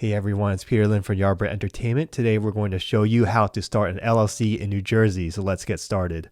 Hey everyone, it's Peter Lin from Yardbird Entertainment. Today we're going to show you how to start an LLC in New Jersey, so let's get started.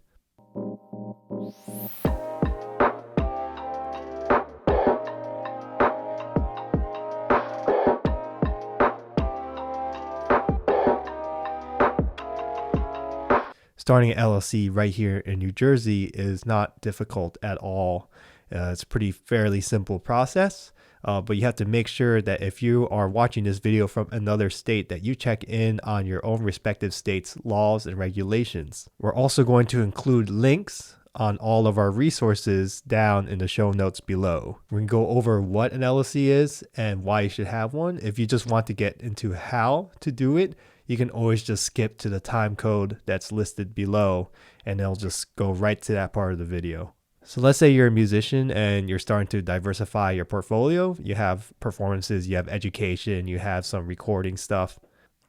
Starting an LLC right here in New Jersey is not difficult at all. It's a pretty fairly simple process. But you have to make sure that if you are watching this video from another state, that you check in on your own respective state's laws and regulations. We're also going to include links on all of our resources down in the show notes below. We can go over what an LLC is and why you should have one. If you just want to get into how to do it, you can always just skip to the time code that's listed below and it'll just go right to that part of the video. So let's say you're a musician and you're starting to diversify your portfolio. You have performances, you have education, you have some recording stuff.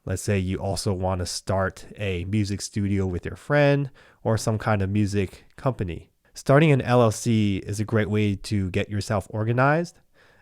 Let's say you also want to start a music studio with your friend or some kind of music company. Starting an LLC is a great way to get yourself organized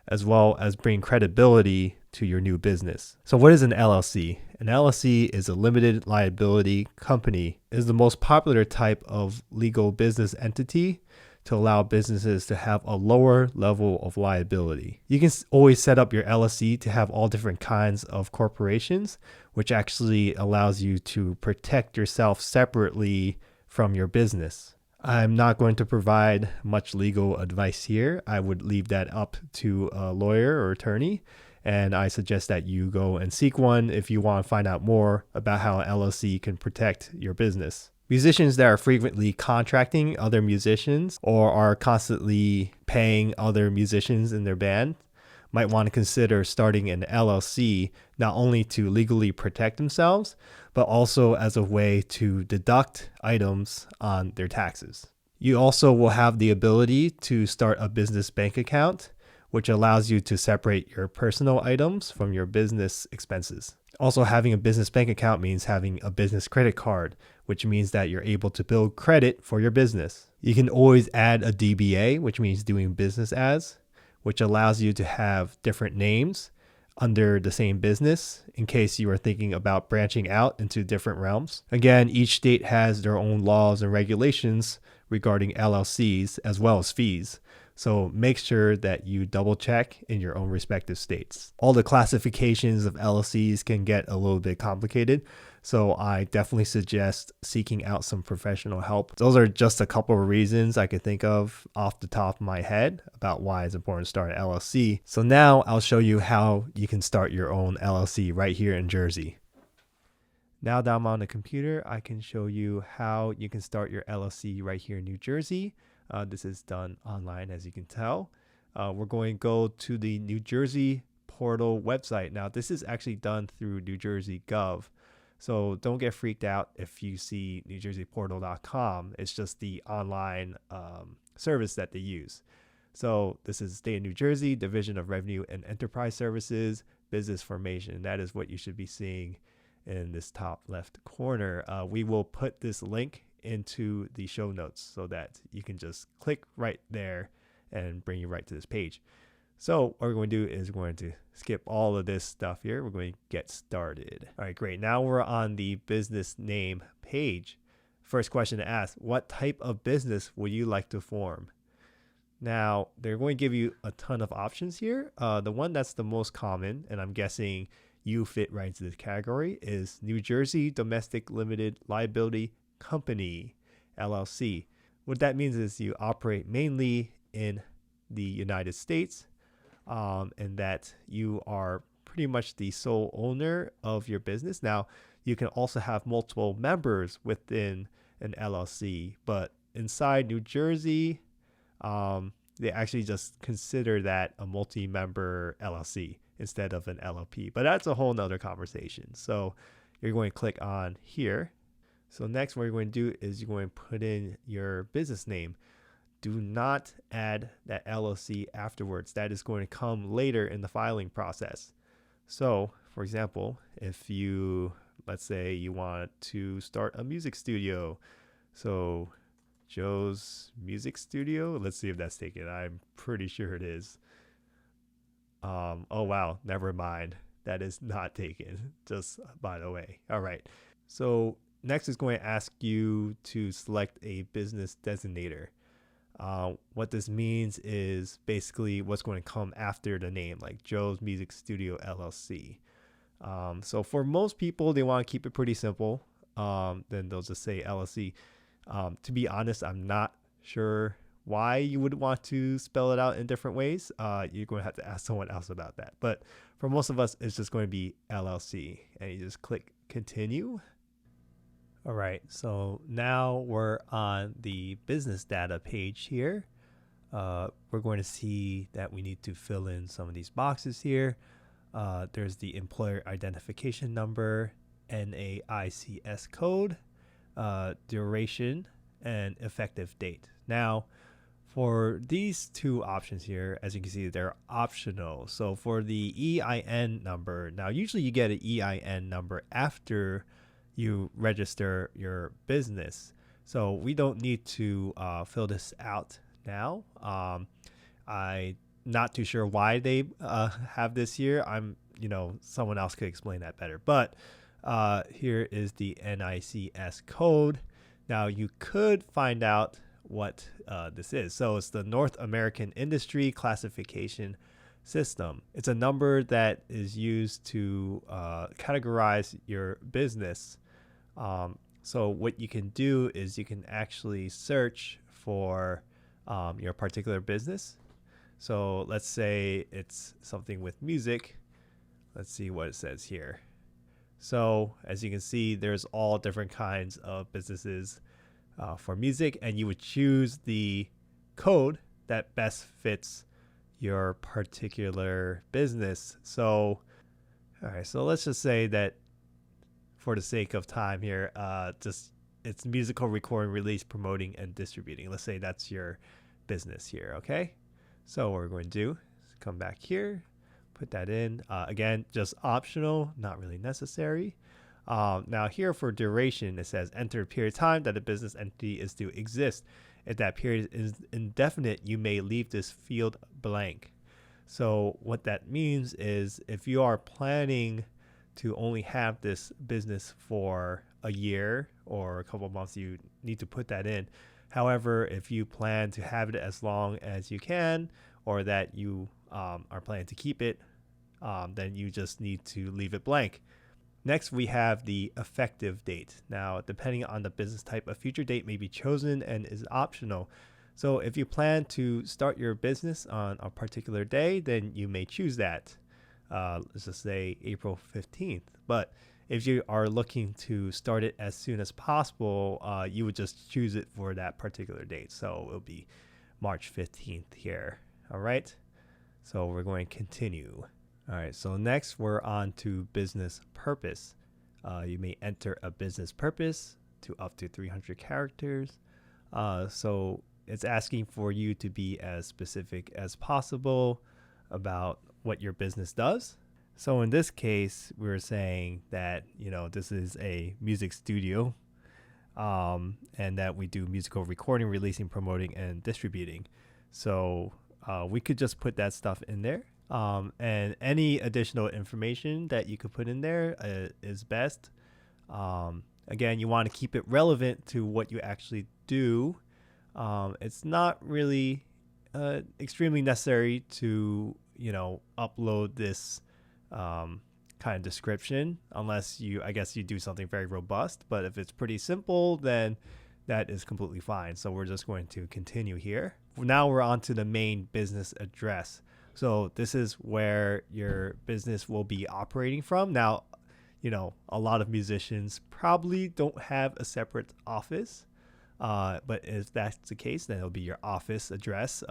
as well as bring credibility to your new business. So what is an LLC? An LLC is a limited liability company. It is the most popular type of legal business entity to allow businesses to have a lower level of liability. You can always set up your LLC to have all different kinds of corporations, which actually allows you to protect yourself separately from your business. I'm not going to provide much legal advice here. I would leave that up to a lawyer or attorney, and I suggest that you go and seek one if you want to find out more about how an LLC can protect your business. Musicians that are frequently contracting other musicians or are constantly paying other musicians in their band might want to consider starting an LLC, not only to legally protect themselves, but also as a way to deduct items on their taxes. You also will have the ability to start a business bank account, which allows you to separate your personal items from your business expenses. Also, having a business bank account means having a business credit card, which means that you're able to build credit for your business. You can always add a DBA, which means doing business as, which allows you to have different names under the same business in case you are thinking about branching out into different realms. Again, each state has their own laws and regulations regarding LLCs as well as fees. So make sure that you double check in your own respective states. All the classifications of LLCs can get a little bit complicated, so I definitely suggest seeking out some professional help. Those are just a couple of reasons I could think of off the top of my head about why it's important to start an LLC. So now I'll show you how you can start your own LLC right here in Jersey. Now that I'm on the computer, I can show you how you can start your LLC right here in New Jersey. This is done online, as you can tell. We're going to go to the New Jersey portal website. Now, this is actually done through New Jersey Gov. So don't get freaked out if you see NewJerseyPortal.com. It's just the online service that they use. So this is State of New Jersey, Division of Revenue and Enterprise Services, Business Formation. That is what you should be seeing in this top left corner. We will put this link into the show notes so that you can just click right there and bring you right to this page. So what we're going to do is we're going to skip all of this stuff here. We're going to get started. All right, great. Now we're on the business name page. First question to ask, what type of business would you like to form? Now, they're going to give you a ton of options here. The one that's the most common, and I'm guessing you fit right into this category, is New Jersey Domestic Limited Liability Company, LLC. What that means is you operate mainly in the United States, and that you are pretty much the sole owner of your business. Now, you can also have multiple members within an LLC, but inside New Jersey, they actually just consider that a multi-member LLC instead of an LLP. But that's a whole nother conversation. So you're going to click on here. So next what you're going to do is you're going to put in your business name. Do not add that LLC afterwards. That is going to come later in the filing process. So for example, if you, let's say you want to start a music studio. So Joe's Music Studio. Let's see if that's taken. I'm pretty sure it is. Oh wow, never mind. that is not taken, just by the way. All right. So next is going to ask you to select a business designator. What this means is basically what's going to come after the name, like Joe's Music Studio LLC. So for most people, they want to keep it pretty simple. Then they'll just say LLC. To be honest, I'm not sure why you would want to spell it out in different ways. You're going to have to ask someone else about that. But for most of us, it's just going to be LLC. And you just click continue. All right, so now we're on the business data page here. We're going to see that we need to fill in some of these boxes here. There's the employer identification number, NAICS code, duration, and effective date. Now, for these two options here, as you can see, they're optional. So for the EIN number, now usually you get an EIN number after you register your business. So we don't need to fill this out now. I'm not too sure why they have this here. Someone else could explain that better. But here is the NAICS code. Now you could find out what this is. So it's the North American Industry Classification System. It's a number that is used to categorize your business. So what you can do is you can actually search for your particular business. So let's say it's something with music. Let's see what it says here. So as you can see, there's all different kinds of businesses for music, and you would choose the code that best fits your particular business. So, all right, so let's just say that for the sake of time here, it's musical recording, release, promoting, and distributing. Let's say that's your business here, okay? So what we're going to do is come back here, put that in. Again, just optional, not really necessary. Now here for duration, it says enter a period of time that a business entity is to exist. If that period is indefinite, you may leave this field blank. So what that means is if you are planning to only have this business for a year or a couple of months, you need to put that in. However, if you plan to have it as long as you can, or that you are planning to keep it, then you just need to leave it blank. Next, we have the effective date. Now, depending on the business type, a future date may be chosen and is optional. So if you plan to start your business on a particular day, then you may choose that. Let's just say April 15th. But if you are looking to start it as soon as possible, you would just choose it for that particular date. So it'll be March 15th here. All right. So we're going to continue. All right. So next we're on to business purpose. You may enter a business purpose to up to 300 characters. So it's asking for you to be as specific as possible about what your business does. So in this case, we're saying that, this is a music studio, and that we do musical recording, releasing, promoting, and distributing. So we could just put that stuff in there. And any additional information that you could put in there is best. Again, you want to keep it relevant to what you actually do. It's not really extremely necessary to, upload this kind of description unless you do something very robust. But if it's pretty simple, then that is completely fine. So we're just going to continue here. Now we're on to the main business address. So this is where your business will be operating from. Now, a lot of musicians probably don't have a separate office. But if that's the case, then it'll be your office address,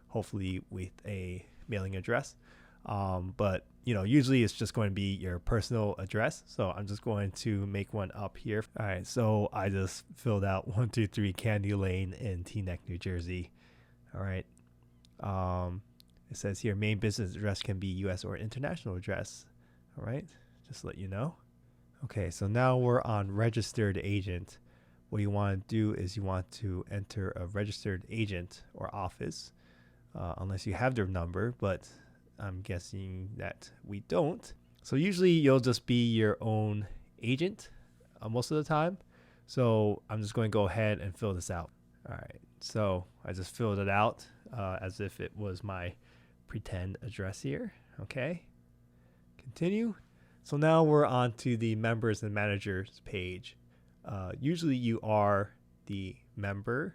hopefully with a mailing address. But usually it's just going to be your personal address. So I'm just going to make one up here. All right. So I just filled out 123 Candy Lane in Teaneck, New Jersey. All right. It says here, main business address can be U.S. or international address. All right. Just to let you know. Okay. So now we're on registered agent. What you want to do is you want to enter a registered agent or office, unless you have their number, but I'm guessing that we don't. So usually you'll just be your own agent most of the time. So I'm just going to go ahead and fill this out. All right, so I just filled it out as if it was my pretend address here. Okay, continue. So now we're on to the members and managers page. Usually you are the member.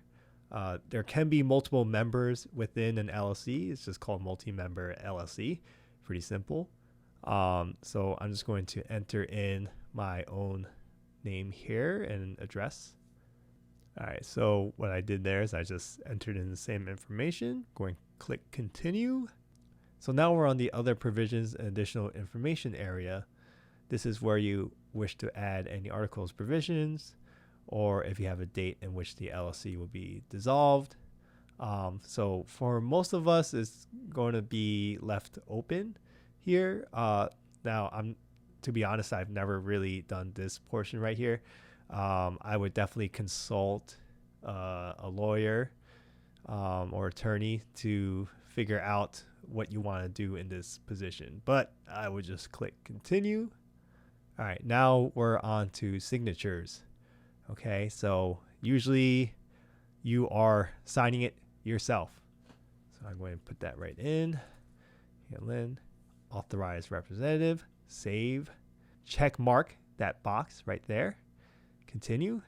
There can be multiple members within an LLC. It's just called multi-member LLC. Pretty simple. So I'm just going to enter in my own name here and address. All right, so what I did there is I just entered in the same information. Going to click continue. So now we're on the other provisions and additional information area. This is where you wish to add any articles provisions, or if you have a date in which the LLC will be dissolved. So for most of us, it's going to be left open here. Now, to be honest, I've never really done this portion right here. I would definitely consult a lawyer or attorney to figure out what you want to do in this position. But I would just click continue. All right, now we're on to signatures. Okay, so usually you are signing it yourself. So I'm going to put that right in. Lynn, authorized representative, save, check mark that box right there. Continue.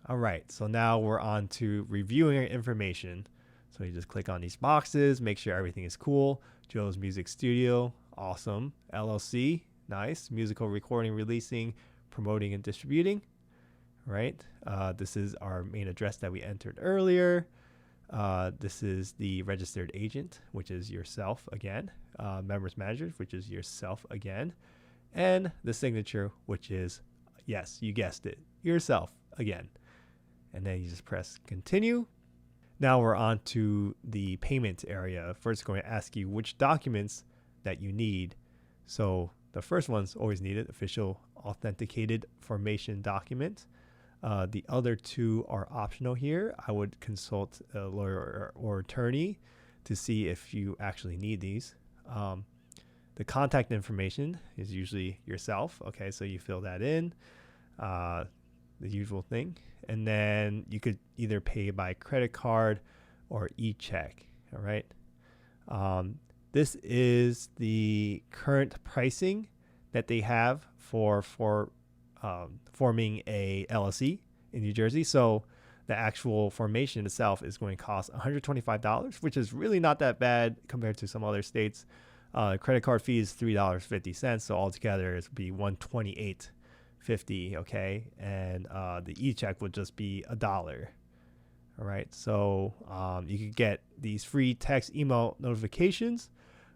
All right, so now we're on to reviewing our information. So you just click on these boxes, make sure everything is cool. Joe's Music Studio, awesome. LLC, nice. Musical recording, releasing, promoting, and distributing. Right. This is our main address that we entered earlier. This is the registered agent, which is yourself again. Members managers, which is yourself again. And the signature, which is, yes, you guessed it, yourself again. And then you just press continue. Now we're on to the payment area. First, going to ask you which documents that you need. So the first one's always needed, official authenticated formation document. The other two are optional here. I would consult a lawyer or attorney to see if you actually need these. The contact information is usually yourself. Okay, so you fill that in, the usual thing. And then you could either pay by credit card or e-check. All right. This is the current pricing that they have for forming a LLC in New Jersey. So the actual formation itself is going to cost $125, which is really not that bad compared to some other states. Credit card fee is $3.50. So altogether it would be $128.50. Okay. And the e-check would just be $1. All right. So you could get these free text email notifications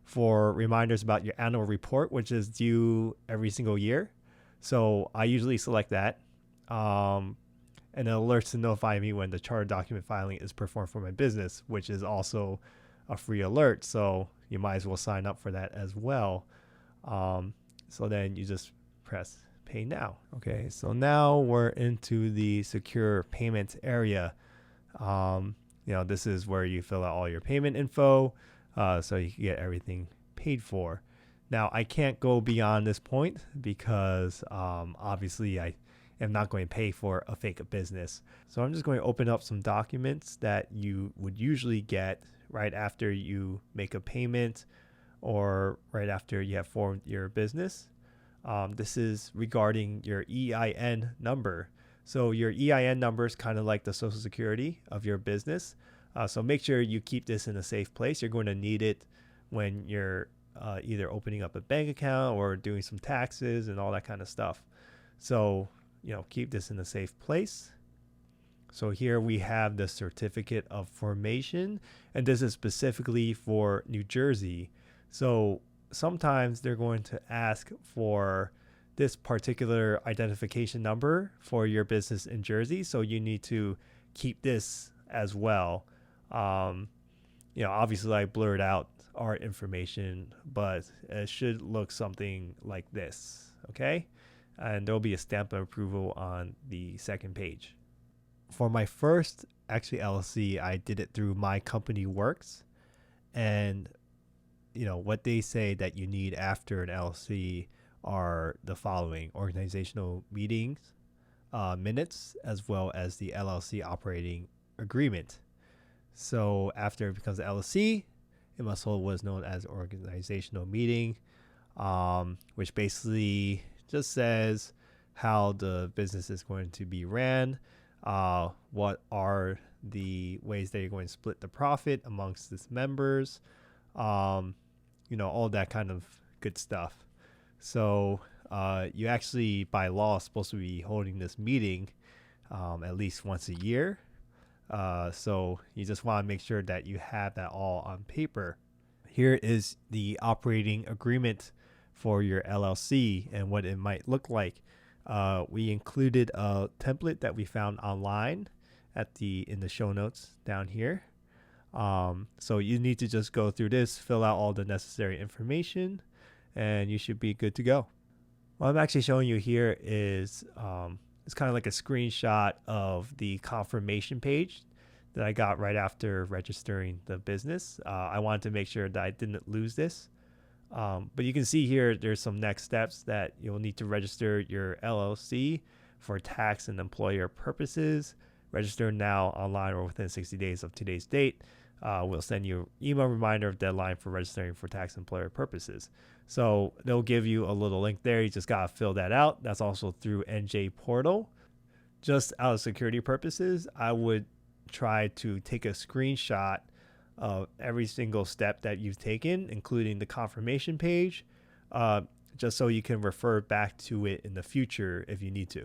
for reminders about your annual report, which is due every single year. So I usually select that, and it alerts to notify me when the charter document filing is performed for my business, which is also a free alert. So you might as well sign up for that as well. So then you just press pay now. Okay, so now we're into the secure payment area. This is where you fill out all your payment info, so you can get everything paid for. Now, I can't go beyond this point because obviously I am not going to pay for a fake business. So I'm just going to open up some documents that you would usually get right after you make a payment or right after you have formed your business. This is regarding your EIN number. So your EIN number is kind of like the social security of your business. So make sure you keep this in a safe place. You're going to need it when you're either opening up a bank account or doing some taxes and all that kind of stuff. So, keep this in a safe place. So here we have the certificate of formation, and this is specifically for New Jersey. So sometimes they're going to ask for this particular identification number for your business in Jersey. So you need to keep this as well. Obviously I blurred out our information, but it should look something like this. Okay. And there'll be a stamp of approval on the second page. For my first LLC, I did it through My Company Works. And, what they say that you need after an LLC are the following: organizational meetings, minutes, as well as the LLC operating agreement. So after it becomes an LLC, it must hold what is known as organizational meeting, which basically just says how the business is going to be ran, what are the ways that you're going to split the profit amongst its members, all that kind of good stuff. So you actually, by law, are supposed to be holding this meeting at least once a year. So you just want to make sure that you have that all on paper. Here is the operating agreement for your LLC and what it might look like. We included a template that we found online in the show notes down here. So you need to just go through this, fill out all the necessary information, and you should be good to go. What I'm actually showing you here is it's kind of like a screenshot of the confirmation page that I got right after registering the business. I wanted to make sure that I didn't lose this. But you can see here, there's some next steps that you'll need to register your LLC for tax and employer purposes. Register now, online, or within 60 days of today's date. We'll send you an email reminder of deadline for registering for tax and employer purposes. So they'll give you a little link there. You just got to fill that out. That's also through NJ Portal. Just out of security purposes, I would try to take a screenshot of every single step that you've taken, including the confirmation page, just so you can refer back to it in the future if you need to.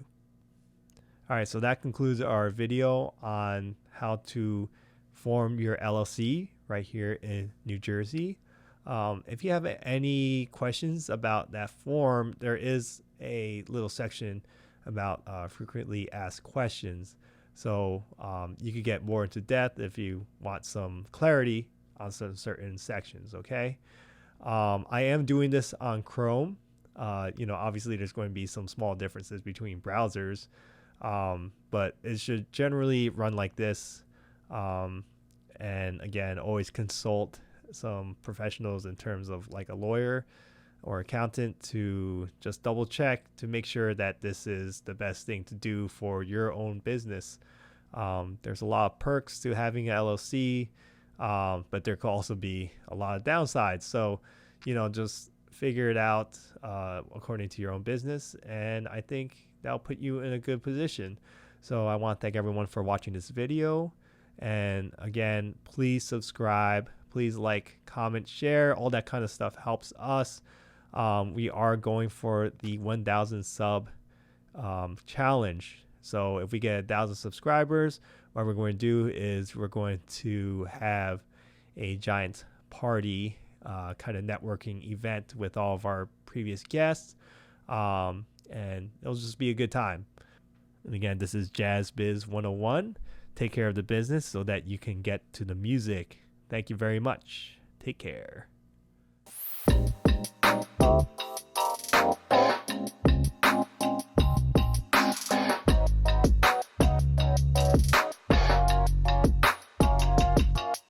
All right, so that concludes our video on how to form your LLC right here in New Jersey. If you have any questions about that form, there is a little section about frequently asked questions. So you could get more into depth if you want some clarity on some certain sections, okay? I am doing this on Chrome. Obviously there's going to be some small differences between browsers, but it should generally run like this. And again, always consult some professionals in terms of like a lawyer or accountant to just double check to make sure that this is the best thing to do for your own business. There's a lot of perks to having an LLC, but there could also be a lot of downsides. So, just figure it out according to your own business, and I think that'll put you in a good position. So I want to thank everyone for watching this video. And again, please subscribe, please like, comment, share. All that kind of stuff helps us. We are going for the 1,000 sub challenge. So if we get 1,000 subscribers, what we're going to do is we're going to have a giant party, kind of networking event with all of our previous guests. And it'll just be a good time. And again, this is Jazz Biz 101. Take care of the business so that you can get to the music. Thank you very much. Take care.